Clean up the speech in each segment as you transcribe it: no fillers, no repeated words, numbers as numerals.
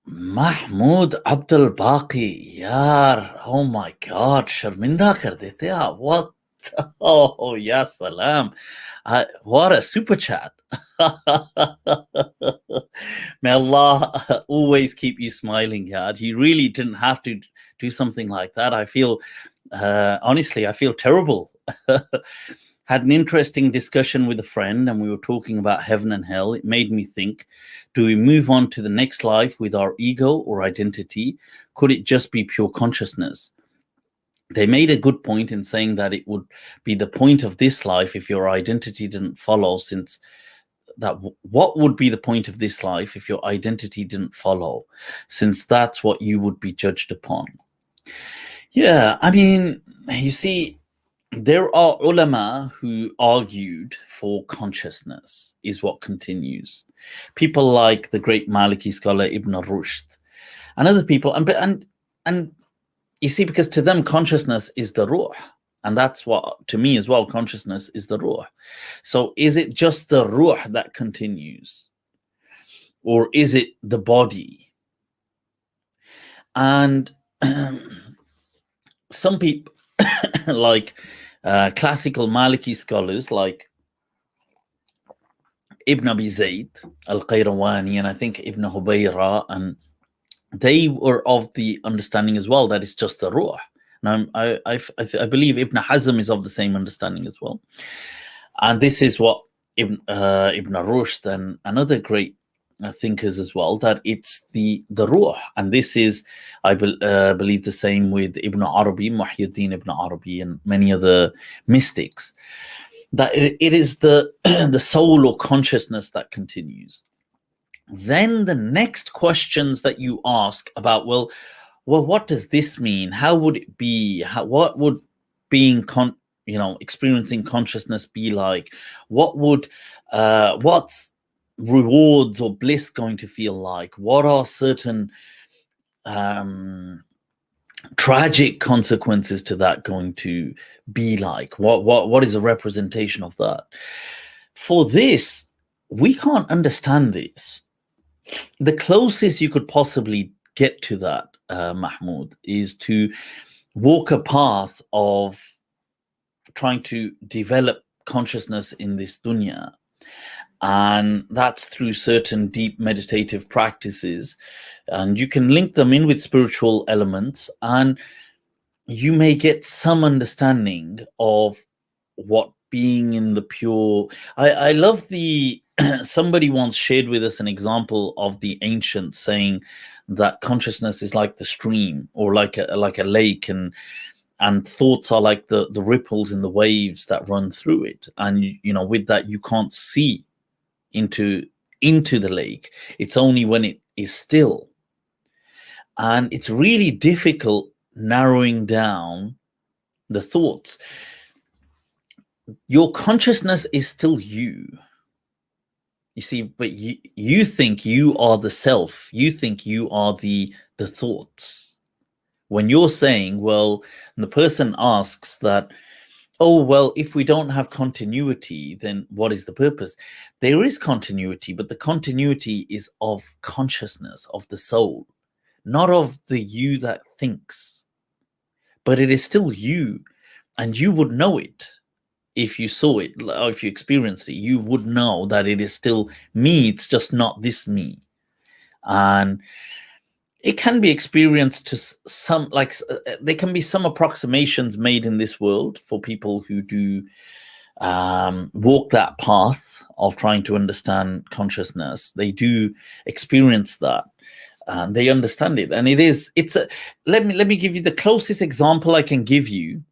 Mahmoud Abdul Baqi, yaar, oh my God, शर्मिंदा कर देते आप. What? Oh, ya salam. What a super chat. May Allah always keep you smiling, yaar. You really didn't have to do something like that. I feel, honestly, I feel terrible. Had an interesting discussion with a friend and we were talking about heaven and hell. It made me think, do we move on to the next life with our ego or identity? Could it just be pure consciousness? They made a good point in saying that it would be the point of this life if your identity didn't follow, since that what would be the point of this life if your identity didn't follow, since that's what you would be judged upon. Yeah, I mean, you see, there are ulama who argued for consciousness, is what continues. People like the great Maliki scholar Ibn Rushd and other people, and you see, because to them consciousness is the ruh, and that's what to me as well, consciousness is the ruh. So is it just the ruh that continues, or is it the body? And some people like classical Maliki scholars like Ibn Abi Zayd al-Qayrawani and I think Ibn Hubayra, and they were of the understanding as well that it's just the ruh. Now, I believe Ibn Hazm is of the same understanding as well. And this is what Ibn Rushd and other great thinkers as well, that it's the ruh. And this is, I believe, the same with Ibn Arabi, Muhyiddin Ibn Arabi, and many other mystics, that it is the the soul or consciousness that continues. Then the next questions that you ask about, well, what does this mean? How would it be? What would being experiencing consciousness be like? What would what's rewards or bliss going to feel like? What are certain tragic consequences to that going to be like? What is a representation of that? For this, we can't understand this. The closest you could possibly get to that, Mahmoud, is to walk a path of trying to develop consciousness in this dunya. And that's through certain deep meditative practices. And you can link them in with spiritual elements, and you may get some understanding of what being in the pure. I love the somebody once shared with us an example of the ancients saying that consciousness is like the stream or like a lake, and thoughts are like the ripples in the waves that run through it. And with that, you can't see into the lake. It's only when it is still, and it's really difficult narrowing down the thoughts. Your consciousness is still you see, but you think you are the self, you think you are the thoughts. When you're saying, well, and the person asks that, oh, well, if we don't have continuity, then what is the purpose? There is continuity, but the continuity is of consciousness, of the soul, not of the you that thinks. But it is still you, and you would know it. If you saw it or if you experienced it, you would know that it is still me. It's just not this me. And it can be experienced to some, like there can be some approximations made in this world for people who do walk that path of trying to understand consciousness. They do experience that, and they understand it. And let me give you the closest example I can give you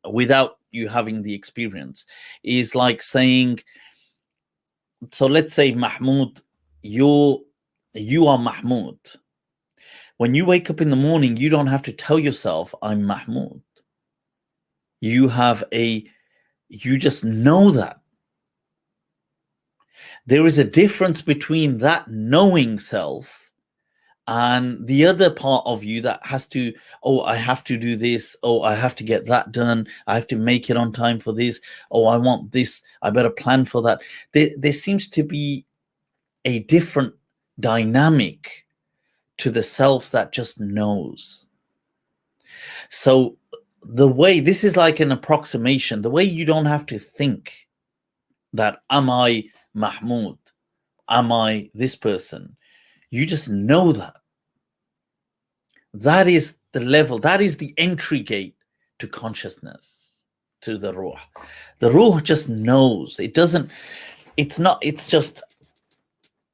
without you having the experience. Is like saying, so let's say, Mahmoud, you are Mahmoud. When you wake up in the morning, you don't have to tell yourself, I'm Mahmoud. You just know that. There is a difference between that knowing self and the other part of you that has to, oh, I have to do this, oh, I have to get that done, I have to make it on time for this, oh, I want this, I better plan for that. There seems to be a different dynamic to the self that just knows. So the way, this is like an approximation, the way you don't have to think that, am I Mahmoud? Am I this person? You just know that. That is the level, that is the entry gate to consciousness, to the ruh. The ruh just knows. It doesn't, it's not, it's just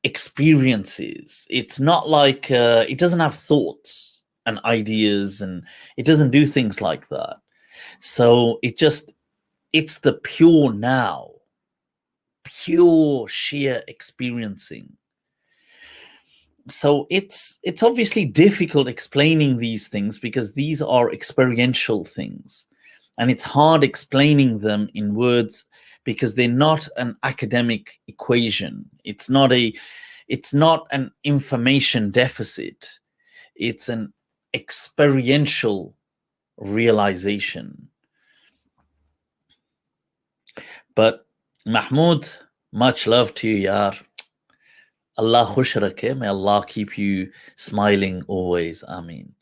experiences. It's not like, it doesn't have thoughts and ideas, and it doesn't do things like that. So it's the pure now, pure sheer experiencing. So it's obviously difficult explaining these things because these are experiential things, and it's hard explaining them in words because they're not an academic equation. It's not an information deficit. It's an experiential realization. But Mahmoud, much love to you, Yar. Allah khush rakhe. May Allah keep you smiling always. Ameen.